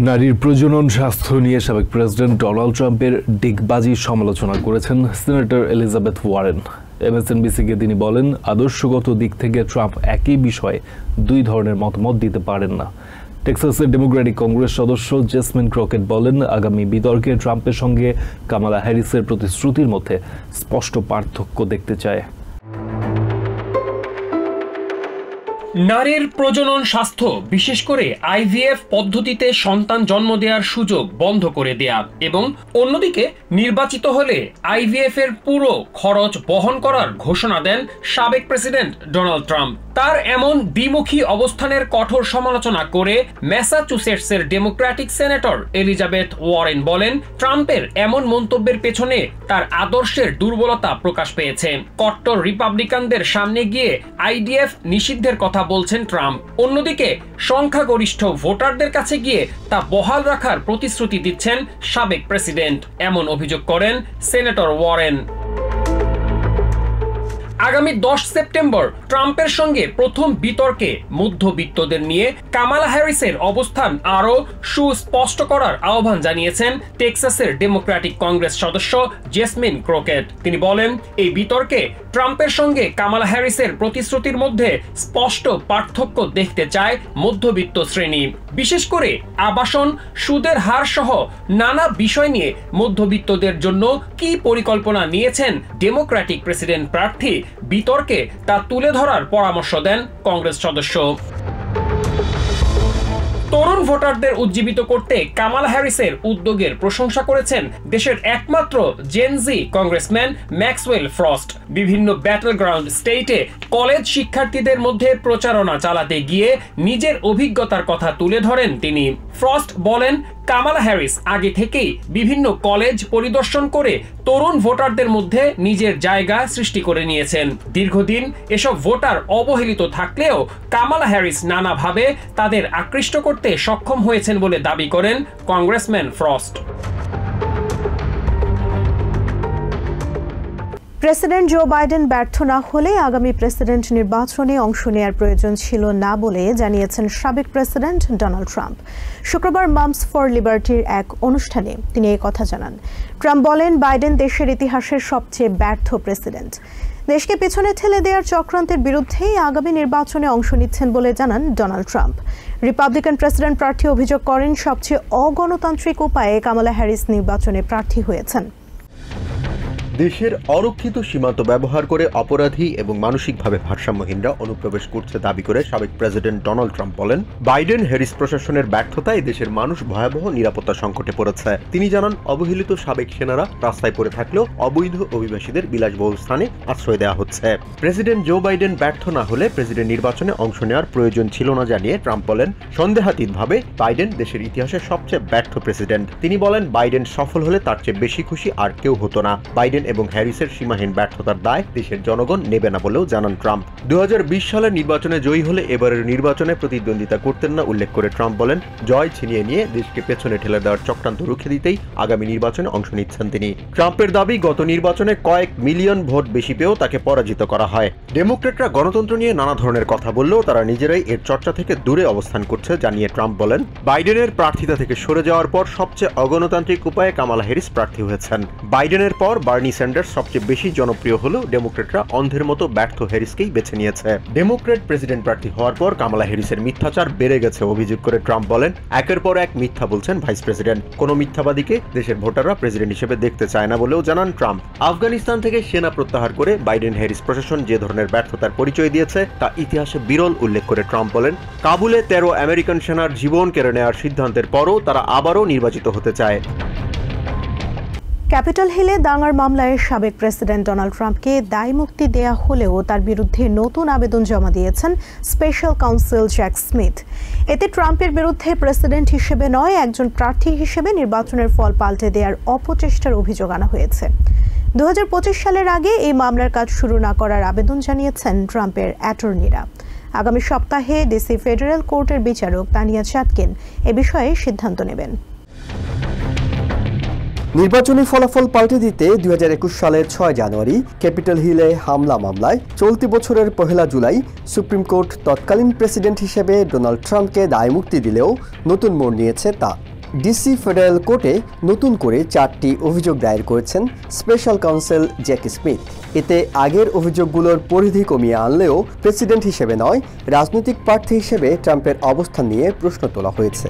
নারীর প্রজনন স্বাস্থ্য নিয়ে সাবেক প্রেসিডেন্ট ডোনাল্ড ট্রাম্পের ডিগবাজি সমালোচনা করেছেন সিনেটর এলিজাবেথ ওয়ারেন। MSNBC-কে তিনি বলেন, আদর্শগত দিক থেকে ট্রাম্প একই বিষয়ে দুই ধরনের মতামত দিতে পারেন না। টেক্সাসের ডেমোক্রেটিক কংগ্রেস সদস্য জেসমিন ক্রকেট বলেন, আগামী বিতর্কে ট্রাম্পের সঙ্গে কামালা হ্যারিসের প্রতিশ্রুতির মধ্যে স্পষ্ট পার্থক্য দেখতে চায়। নারীর প্রজনন স্বাস্থ্য, বিশেষ করে IVF পদ্ধতিতে সন্তান জন্ম দেওয়ার সুযোগ বন্ধ করে দেয়া এবং অন্যদিকে নির্বাচিত হলে IVF এর পুরো খরচ বহন করার ঘোষণা দেন সাবেক প্রেসিডেন্ট ডোনাল্ড ট্রাম্প। তার এমন দ্বিমুখী অবস্থানের কঠোর সমালোচনা করে ম্যাসাচুসেটসের ডেমোক্রেটিক সেনেটর এলিজাবেথ ওয়ারেন বলেন, ট্রাম্পের এমন মন্তব্যের পেছনে তার আদর্শের দুর্বলতা প্রকাশ পেয়েছে। কট্টর রিপাবলিকানদের সামনে গিয়ে IVF নিষিদ্ধের কথা বলছেন ট্রাম্প, অন্যদিকে সংখ্যাগরিষ্ঠ ভোটারদের কাছে গিয়ে তা বহাল রাখার প্রতিশ্রুতি দিচ্ছেন সাবেক প্রেসিডেন্ট, এমন অভিযোগ করেন সেনেটর ওয়ারেন। আগামী 10 সেপ্টেম্বর ট্রাম্পের সঙ্গে প্রথম বিতর্কে মধ্যবিত্তদের নিয়ে কামালা হ্যারিসের অবস্থান আরও সুস্পষ্ট করার আহ্বান জানিয়েছেন টেক্সাসের ডেমোক্রেটিক কংগ্রেস সদস্য জেসমিন ক্রকেট। তিনি বলেন, এই বিতর্কে ট্রাম্পের সঙ্গে কামালা হ্যারিসের প্রতিশ্রুতির মধ্যে স্পষ্ট পার্থক্য দেখতে চায় মধ্যবিত্ত শ্রেণী। বিশেষ করে আবাসন, সুদের হার সহ নানা বিষয় নিয়ে মধ্যবিত্তদের জন্য কি পরিকল্পনা নিয়েছেন ডেমোক্রেটিক প্রেসিডেন্ট প্রার্থী, বিতর্কে তা তুলে ধরার পরামর্শ দেন কংগ্রেস সদস্য। তরুণ ভোটারদের উজ্জীবিত করতে কামালা হ্যারিসের উদ্যোগের প্রশংসা করেছেন দেশের একমাত্র জেনজি কংগ্রেসম্যান ম্যাক্সওয়েল ফ্রস্ট। বিভিন্ন ব্যাটল গ্রাউন্ড স্টেটে কলেজ শিক্ষার্থীদের মধ্যে প্রচারণা চালাতে গিয়ে নিজের অভিজ্ঞতার কথা তুলে ধরেন তিনি। ফ্রস্ট বলেন, কামালা হ্যারিস আগে থেকেই বিভিন্ন কলেজ পরিদর্শন করে তরুণ ভোটারদের মধ্যে নিজের জায়গা সৃষ্টি করে নিয়েছেন। দীর্ঘদিন এসব ভোটার অবহেলিত থাকলেও কামালা হ্যারিস নানাভাবে তাদের আকৃষ্ট করতে সক্ষম হয়েছেন বলে দাবি করেন congressman Frost. President Joe Biden ব্যর্থ না হলে আগামী প্রেসিডেন্ট নির্বাচনে অংশ নেওয়ার প্রয়োজন ছিল না বলে জানিয়েছেন সাবেক প্রেসিডেন্ট ডোনাল্ড ট্রাম্প। শুক্রবার মামস ফর লিবার্টির এক অনুষ্ঠানে তিনি এই কথা জানান। ট্রাম্প বলেন, বাইডেন দেশের ইতিহাসের সবচেয়ে ব্যর্থ প্রেসিডেন্ট। দেশকে পেছনে ঠেলে দেওয়ার চক্রান্তের বিরুদ্ধেই আগামী নির্বাচনে অংশ নিচ্ছেন বলে জানান ডোনাল্ড ট্রাম্প। রিপাবলিকান প্রেসিডেন্ট প্রার্থী অভিযোগ করেন, সবচেয়ে অগণতান্ত্রিক উপায়ে কামালা হ্যারিস নির্বাচনে প্রার্থী হয়েছেন। দেশের অরক্ষিত সীমান্ত ব্যবহার করে অপরাধী এবং মানসিকভাবে ভারসাম্যহীনরা অনুপ্রবেশ করছে দাবি করে সাবেক প্রেসিডেন্ট ডোনাল্ড ট্রাম্প বলেন, বাইডেন হ্যারিস প্রশাসনের ব্যর্থতায় দেশের মানুষ ভয়াবহ নিরাপত্তা সংকটে পড়েছে। তিনি জানান, অবহেলিত সাবেক সেনারা রাস্তায় পড়ে থাকলেও অবৈধ অভিবাসীদের বিলাসবহুল স্থানে আশ্রয় দেওয়া হচ্ছে। প্রেসিডেন্ট জো বাইডেন ব্যর্থ না হলে প্রেসিডেন্ট নির্বাচনে অংশ নেওয়ার প্রয়োজন ছিল না জানিয়ে ট্রাম্প বলেন, সন্দেহাতীতভাবে বাইডেন দেশের ইতিহাসের সবচেয়ে ব্যর্থ প্রেসিডেন্ট। তিনি বলেন, বাইডেন সফল হলে তার চেয়ে বেশি খুশি আর কেউ হতো না। বাইডেন এবং হ্যারিসের সীমাহীন ব্যর্থতার দায় দেশের জনগণ নেবে না বলেও জানান ট্রাম্প। 2020 সালের নির্বাচনে জয়ী হলে এবারের নির্বাচনে প্রতিদ্বন্দ্বিতা করতেন না উল্লেখ করে ট্রাম্প বলেন, জয় ছিনিয়ে নিয়ে দেশকে পেছনে ঠেলে দেওয়ার চক্রান্ত রুখে দিতেই আগামী নির্বাচনে অংশ নিচ্ছেন তিনি। ট্রাম্পের দাবি, গত নির্বাচনে কয়েক মিলিয়ন ভোট বেশি পেয়েও তাকে পরাজিত করা হয়। ডেমোক্রেটরা গণতন্ত্র নিয়ে নানা ধরনের কথা বললেও তারা নিজেরাই এর চর্চা থেকে দূরে অবস্থান করছে জানিয়ে ট্রাম্প বলেন, বাইডেনের প্রার্থিতা থেকে সরে যাওয়ার পর সবচেয়ে অগণতান্ত্রিক উপায়ে কামালা হ্যারিস প্রার্থী হয়েছেন। বাইডেনের পর বার্নি স্যান্ডার্স সবচেয়ে বেশি জনপ্রিয় হলেও ডেমোক্রেটরা অন্ধের মতো ব্যর্থ হ্যারিসকেই বেছে নিয়েছে। ডেমোক্রেট প্রেসিডেন্ট প্রার্থী হওয়ার পর কামালা হ্যারিসের মিথ্যাচার বেড়ে গেছে অভিযোগ করে ট্রাম্প বলেন, একের পর এক মিথ্যা বলছেন ভাইস প্রেসিডেন্ট। কোনো মিথ্যাবাদীকে দেশের ভোটাররা প্রেসিডেন্ট হিসেবে দেখতে চায় না বলেও জানান ট্রাম্প। আফগানিস্তান থেকে সেনা প্রত্যাহার করে বাইডেন হ্যারিস প্রশাসন যে ধরনের ব্যর্থতার পরিচয় দিয়েছে তা ইতিহাসে বিরল উল্লেখ করে ট্রাম্প বলেন, কাবুলে 13 আমেরিকান সেনার জীবন কেড়ে নেওয়ার সিদ্ধান্তের পরও তারা আবারও নির্বাচিত হতে চায়। ক্যাপিটল হিলে দাঙ্গার মামলায় সাবেক প্রেসিডেন্ট ডোনাল্ড ট্রাম্পকে দায়মুক্তি দেয়া হলেও তার বিরুদ্ধে নতুন আবেদন জমা দিয়েছেন স্পেশাল কাউন্সিল জ্যাক স্মিথ। এতে ট্রাম্পের বিরুদ্ধে প্রেসিডেন্ট হিসেবে নয়, একজন প্রার্থী হিসেবে নির্বাচনের ফল পাল্টে দেওয়ার অপচেষ্টার অভিযোগ আনা হয়েছে। 2025 সালের আগে এই মামলার কাজ শুরু না করার আবেদন জানিয়েছেন ট্রাম্পের অ্যাটর্নিরা। আগামী সপ্তাহে ডিসি ফেডারেল কোর্টের বিচারক তানিয়া চাতকিন এ বিষয়ে সিদ্ধান্ত নেবেন। নির্বাচনী ফলাফল পাল্টে দিতে 2021 সালের 6 জানুয়ারি ক্যাপিটল হিলে হামলা মামলায় চলতি বছরের 1 জুলাই সুপ্রিম কোর্ট তৎকালীন প্রেসিডেন্ট হিসেবে ডোনাল্ড ট্রাম্পকে দায়মুক্তি দিলেও নতুন মোড় নিয়েছে তা। ডিসি ফেডারেল কোর্টে নতুন করে 4টি অভিযোগ দায়ের করেছেন স্পেশাল কাউন্সিল জ্যাক স্মিথ। এতে আগের অভিযোগগুলোর পরিধি কমিয়ে আনলেও প্রেসিডেন্ট হিসেবে নয়, রাজনৈতিক প্রার্থী হিসেবে ট্রাম্পের অবস্থান নিয়ে প্রশ্ন তোলা হয়েছে।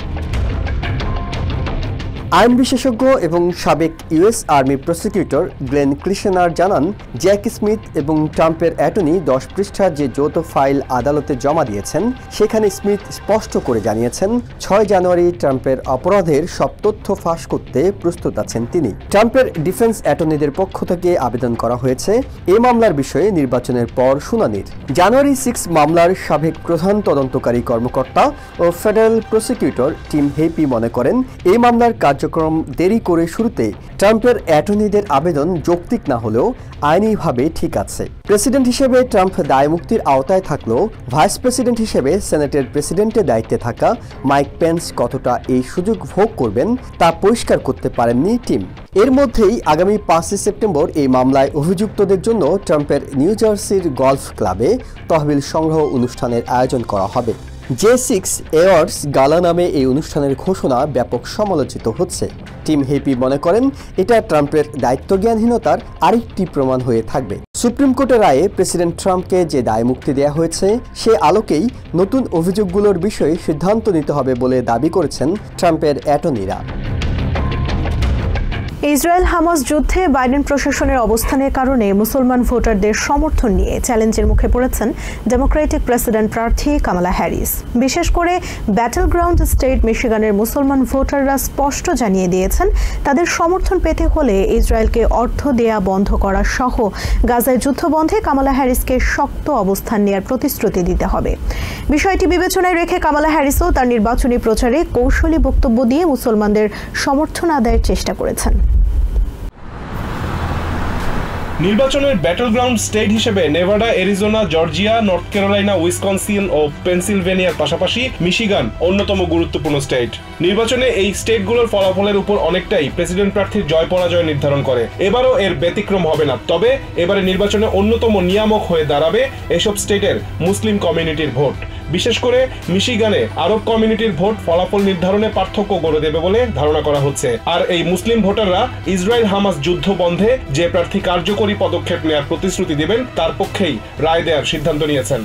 আইন বিশেষজ্ঞ এবং সাবেক ইউএস আর্মি প্রসিকিউটর গ্লেন ক্লিশেনার জানান, জ্যাক স্মিথ এবং ট্রাম্পের অ্যাটর্নি 10 পৃষ্ঠার যে যৌথ ফাইল আদালতে জমা দিয়েছেন সেখানে স্মিথ স্পষ্ট করে জানিয়েছেন 6 জানুয়ারি ট্রাম্পের অপরাধের সব তথ্য ফাঁস করতে প্রস্তুত আছেন তিনি। ট্রাম্পের ডিফেন্স অ্যাটর্নিদের পক্ষ থেকে আবেদন করা হয়েছে এই মামলার বিষয়ে নির্বাচনের পর শুনানির। জানুয়ারি 6 মামলার সাবেক প্রধান তদন্তকারী কর্মকর্তা ও ফেডারেল প্রসিকিউটর টিম হেপি মনে করেন এই মামলার কার্যক্রম দেরি করে শুরুতে ট্রাম্পের অ্যাটর্নিদের আবেদন যৌক্তিক না হলেও আইনিভাবে ঠিক আছে। প্রেসিডেন্ট হিসেবে ট্রাম্প দায়মুক্তির আওতায় থাকলেও ভাইস প্রেসিডেন্ট হিসেবে সেনেটের প্রেসিডেন্টের দায়িত্বে থাকা মাইক পেন্স কতটা এই সুযোগ ভোগ করবেন তা পরিষ্কার করতে পারেননি টিম। এর মধ্যেই আগামী 5 সেপ্টেম্বর এই মামলায় অভিযুক্তদের জন্য ট্রাম্পের নিউ জার্সির গলফ ক্লাবে তহবিল সংগ্রহ অনুষ্ঠানের আয়োজন করা হবে। J6 অ্যাওয়ার্ডস গালা নামে এই অনুষ্ঠানের ঘোষণা ব্যাপক সমালোচিত হচ্ছে। টিম হেপি মনে করেন এটা ট্রাম্পের দায়িত্বজ্ঞানহীনতার আরেকটি প্রমাণ হয়ে থাকবে। সুপ্রিম কোর্টের রায়ে প্রেসিডেন্ট ট্রাম্পকে যে দায়মুক্তি দেওয়া হয়েছে সে আলোকেই নতুন অভিযোগগুলোর বিষয়ে সিদ্ধান্ত নিতে হবে বলে দাবি করেছেন ট্রাম্পের অ্যাটর্নিরা। ইসরায়েল হামাস যুদ্ধে বাইডেন প্রশাসনের অবস্থানের কারণে মুসলমান ভোটারদের সমর্থন নিয়ে চ্যালেঞ্জের মুখে পড়েছেন ডেমোক্রেটিক প্রেসিডেন্ট প্রার্থী কামালা হ্যারিস। বিশেষ করে ব্যাটল গ্রাউন্ড স্টেট মিশিগানের মুসলমান ভোটাররা স্পষ্ট জানিয়ে দিয়েছেন তাদের সমর্থন পেতে হলে ইসরায়েলকে অর্থ দেয়া বন্ধ করা সহ গাজায় যুদ্ধ বন্ধে কামালা হ্যারিসকে শক্ত অবস্থান নেওয়ার প্রতিশ্রুতি দিতে হবে। বিষয়টি বিবেচনায় রেখে কামালা হ্যারিসও তার নির্বাচনী প্রচারে কৌশলী বক্তব্য দিয়ে মুসলমানদের সমর্থন আদায়ের চেষ্টা করেছেন। নির্বাচনের ব্যাটল গ্রাউন্ড স্টেট হিসেবে Nevada, Arizona, Georgia, North Carolina, Wisconsin ও পেনসিলভেনিয়ার পাশাপাশি মিশিগান অন্যতম গুরুত্বপূর্ণ স্টেট। নির্বাচনে এই স্টেটগুলোর ফলাফলের উপর অনেকটাই প্রেসিডেন্ট প্রার্থীর জয় পরাজয় নির্ধারণ করে। এবারও এর ব্যতিক্রম হবে না, তবে এবারে নির্বাচনে অন্যতম নিয়ামক হয়ে দাঁড়াবে এসব স্টেটের মুসলিম কমিউনিটির ভোট। বিশেষ করে মিশিগানে আরব কমিউনিটির ভোট ফলাফল নির্ধারণে পার্থক্য গড়ে দেবে বলে ধারণা করা হচ্ছে। আর এই মুসলিম ভোটাররা ইসরায়েল হামাস যুদ্ধ বন্ধে যে প্রার্থী কার্যকরী পদক্ষেপ নেওয়ার প্রতিশ্রুতি দেবেন তার পক্ষেই রায় দেওয়ার সিদ্ধান্ত নিয়েছেন।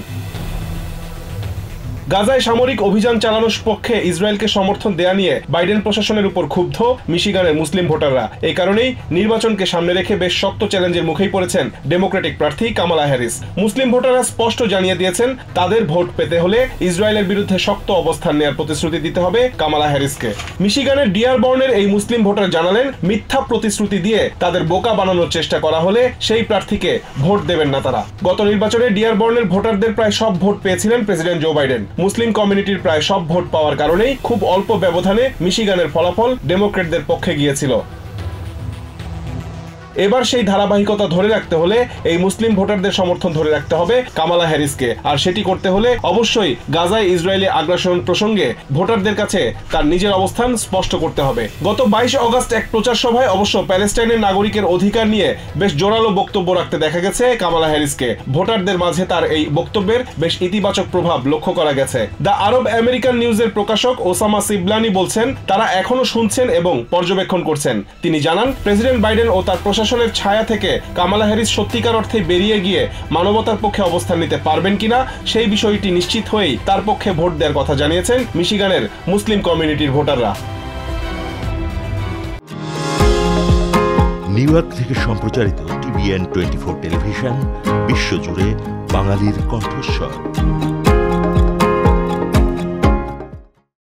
গাজায় সামরিক অভিযান চালানোর পক্ষে ইসরায়েলকে সমর্থন দেয়া নিয়ে বাইডেন প্রশাসনের উপর ক্ষুব্ধ মিশিগানের মুসলিম ভোটাররা। এই কারণেই নির্বাচনকে সামনে রেখে বেশ শক্ত চ্যালেঞ্জের মুখেই পড়েছেন ডেমোক্রেটিক প্রার্থী কামালা হ্যারিস। মুসলিম ভোটাররা স্পষ্ট জানিয়ে দিয়েছেন তাদের ভোট পেতে হলে ইসরায়েলের বিরুদ্ধে শক্ত অবস্থান নেওয়ার প্রতিশ্রুতি দিতে হবে কামালা হ্যারিসকে। মিশিগানের ডিয়ারবর্নের এই মুসলিম ভোটার জানালেন মিথ্যা প্রতিশ্রুতি দিয়ে তাদের বোকা বানানোর চেষ্টা করা হলে সেই প্রার্থীকে ভোট দেবেন না তারা। গত নির্বাচনে ডিয়ারবর্নের ভোটারদের প্রায় সব ভোট পেয়েছিলেন প্রেসিডেন্ট জো বাইডেন। মুসলিম কমিউনিটির প্রায় সব ভোট পাওয়ার কারণেই খুব অল্প ব্যবধানে মিশিগানের ফলাফল ডেমোক্রেটদের পক্ষে গিয়েছিল। এবার সেই ধারাবাহিকতা ধরে রাখতে হলে এই মুসলিম ভোটারদের সমর্থন ধরে রাখতে হবে কামালা হ্যারিসকে। আর সেটি করতে হলে অবশ্যই গাজায় ইসরায়েলি আগ্রাসন প্রসঙ্গে ভোটারদের কাছে তার নিজের অবস্থান স্পষ্ট করতে হবে। গত 22 অগস্ট এক প্রচার সভায় অবশ্য প্যালেস্টাইনের নাগরিকের অধিকার নিয়ে বেশ জোরালো বক্তব্য রাখতে দেখা গেছে কামালা হ্যারিসকে। ভোটারদের মাঝে তার এই বক্তব্যের বেশ ইতিবাচক প্রভাব লক্ষ্য করা গেছে। দ্য আরব আমেরিকান নিউজের প্রকাশক ওসামা সিবলানি বলছেন তারা এখনো শুনছেন এবং পর্যবেক্ষণ করছেন। তিনি জানান প্রেসিডেন্ট বাইডেন ও তার প্রশাসনের ছায়া থেকে কামালা হ্যারিস সত্যিকার অর্থে বেরিয়ে গিয়ে মানবতার পক্ষে অবস্থান নিতে পারবেন কিনা সেই বিষয়টি নিশ্চিত হয়েই তার পক্ষে ভোট দেওয়ার কথা জানিয়েছেন মিশিগানের মুসলিম কমিউনিটির ভোটাররা। নিউ ইয়র্ক থেকে সম্প্রচারিত TVN 24 টেলিভিশন বিশ্বজুড়ে বাঙালির কণ্ঠস্বর।